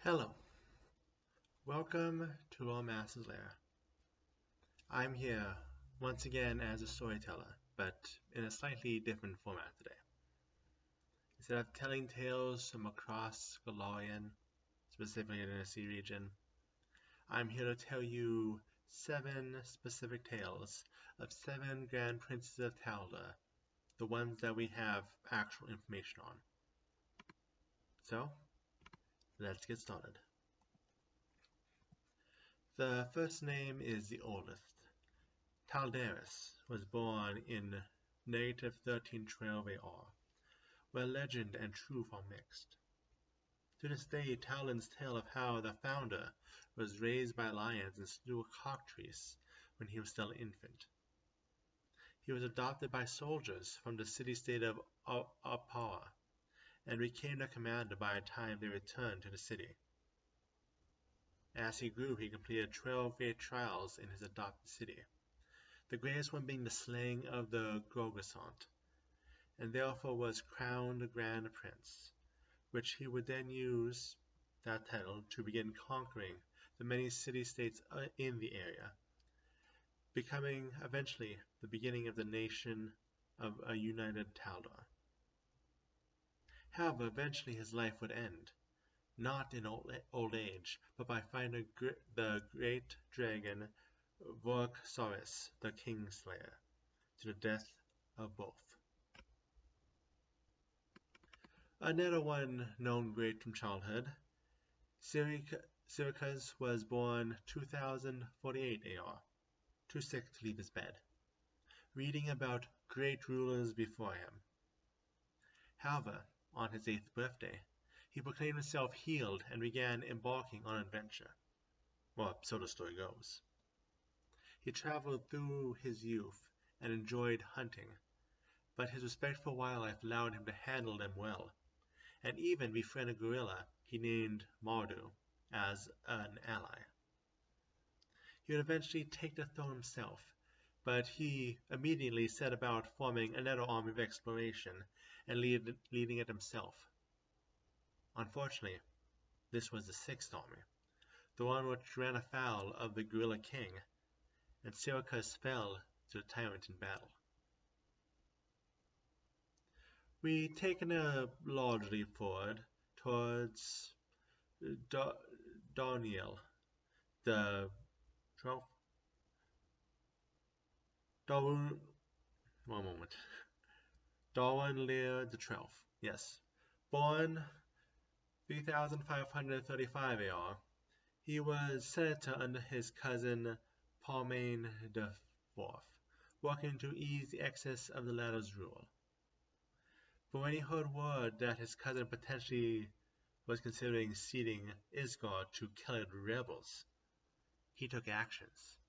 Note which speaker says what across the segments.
Speaker 1: Hello, welcome to All Masters Lair. I'm here once again as a storyteller, but in a slightly different format today. Instead of telling tales from across Galarian, specifically in the Sea region, I'm here to tell you 7 specific tales of 7 Grand Princes of Taldor, the ones that we have actual information on. So, let's get started. The first name is the oldest. Taldaris was born in native 1312 AR, where legend and truth are mixed. To this day, Talon's tale of how the founder was raised by lions and slew a cockatrice when he was still an infant. He was adopted by soldiers from the city-state of Apawa and became their commander by the time they returned to the city. As he grew, he completed 12 great trials in his adopted city, the greatest one being the slaying of the Gorgasant, and therefore was crowned Grand Prince, which he would then use that title to begin conquering the many city-states in the area, becoming eventually the beginning of the nation of a united Taldor. However, eventually his life would end, not in old age, but by fighting the great dragon Vorksaurus, the Kingslayer, to the death of both. Another one known great from childhood, Syracuse was born 2048 AR, too sick to leave his bed, reading about great rulers before him. However, on his 8th birthday, he proclaimed himself healed and began embarking on an adventure. Well, so the story goes. He traveled through his youth and enjoyed hunting, but his respect for wildlife allowed him to handle them well, and even befriend a gorilla he named Mardu as an ally. He would eventually take the throne himself, but he immediately set about forming another army of exploration and leading it himself. Unfortunately, this was the 6th army, the one which ran afoul of the Gorilla King, and Syracuse fell to the tyrant in battle. We take a large leap forward towards Daniel, the 12th. Darwin Lear the 12th, yes. Born 3535 AR, he was senator under his cousin Parmain IV, working to ease the excess of the latter's rule. But when he heard word that his cousin potentially was considering ceding Isgard to Kellid rebels, he took actions.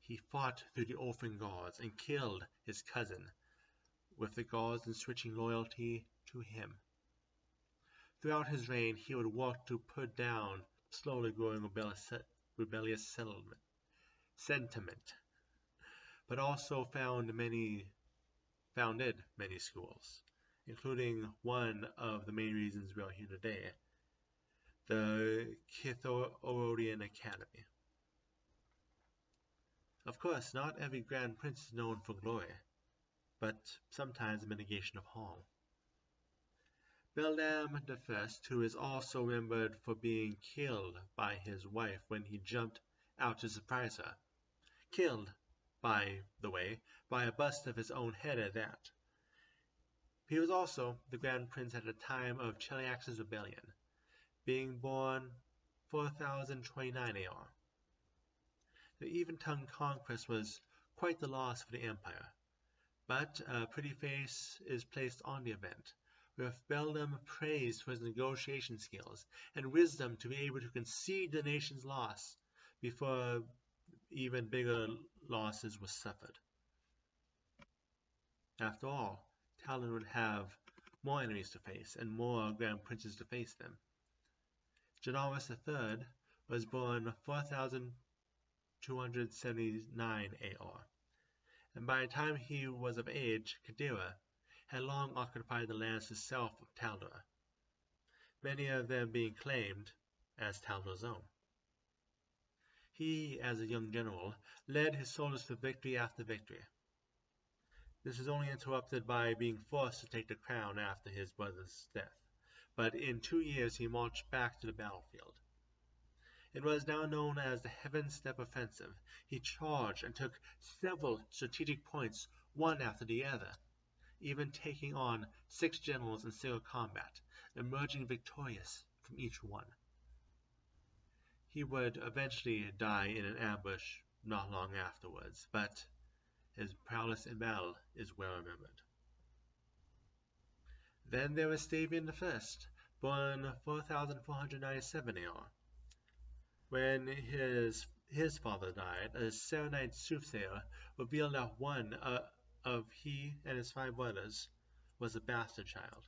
Speaker 1: He fought through the orphan guards and killed his cousin, with the guards switching loyalty to him. Throughout his reign, he would work to put down slowly growing rebellious sentiment, but also founded many schools, including one of the main reasons we are here today, the Kitharorian Academy. Of course, not every Grand Prince is known for glory, but sometimes a mitigation of harm. Beldam I, who is also remembered for being killed by his wife when he jumped out to surprise her. Killed, by the way, by a bust of his own head at that. He was also the Grand Prince at the time of Cheliax's rebellion, being born 4029 AR. The even-tongued conquest was quite the loss for the Empire, but a pretty face is placed on the event, with Beldam praised for his negotiation skills and wisdom to be able to concede the nation's loss before even bigger losses were suffered. After all, Talon would have more enemies to face and more Grand Princes to face them. Janaris III was born 4279 AR, and by the time he was of age, Kadira had long occupied the lands to the south of Taldor, many of them being claimed as Taldor's own. He, as a young general, led his soldiers to victory after victory. This was only interrupted by being forced to take the crown after his brother's death, but in 2 years he marched back to the battlefield. It was now known as the Heaven Step Offensive. He charged and took several strategic points, one after the other, even taking on 6 generals in single combat, emerging victorious from each one. He would eventually die in an ambush not long afterwards, but his prowess in battle is well remembered. Then there was Stavian I, born 4497 AR. When his father died, a Serenite soothsayer revealed that one of he and his 5 brothers was a bastard child,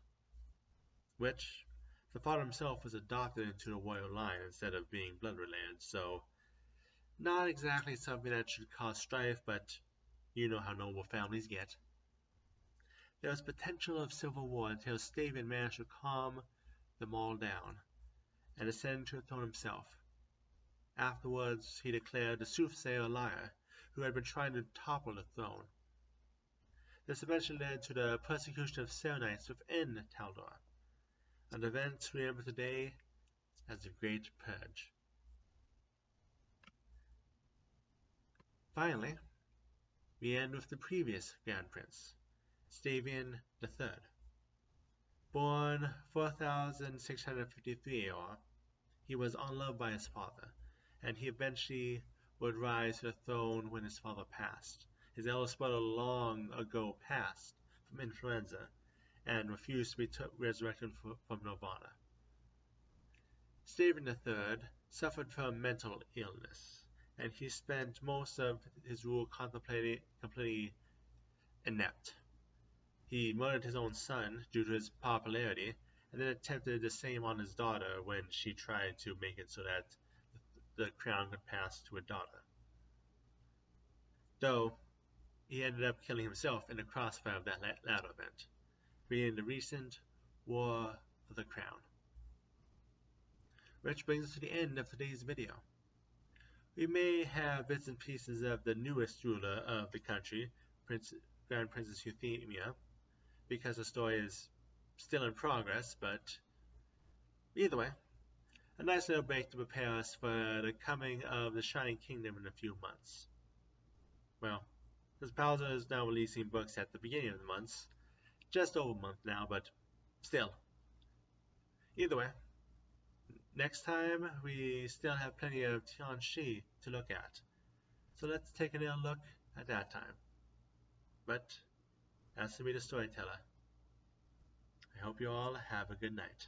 Speaker 1: which the father himself was adopted into the royal line instead of being blood related, so not exactly something that should cause strife, but you know how noble families get. There was potential of civil war until Stavian managed to calm them all down and ascend to the throne himself. Afterwards, he declared the soothsayer a liar who had been trying to topple the throne. This eventually led to the persecution of Serenites within Taldor, an event remembered today as the Great Purge. Finally, we end with the previous Grand Prince, Stavian III. Born 4653 AR, he was unloved by his father, and he eventually would rise to the throne when his father passed. His eldest brother long ago passed from influenza and refused to be resurrected from Nirvana. Stavian III suffered from mental illness, and he spent most of his rule completely inept. He murdered his own son due to his popularity, and then attempted the same on his daughter when she tried to make it so that the crown could pass to a daughter. Though, he ended up killing himself in the crossfire of that latter event, creating the recent War for the Crown. Which brings us to the end of today's video. We may have bits and pieces of the newest ruler of the country, Grand Princess Euthymia, because the story is still in progress, but either way, a nice little break to prepare us for the coming of the Shining Kingdom in a few months. Well, because Bowser is now releasing books at the beginning of the months, just over a month now, but still. Either way, next time we still have plenty of Tianxi to look at, so let's take a little look at that time. But as for me, the storyteller, I hope you all have a good night.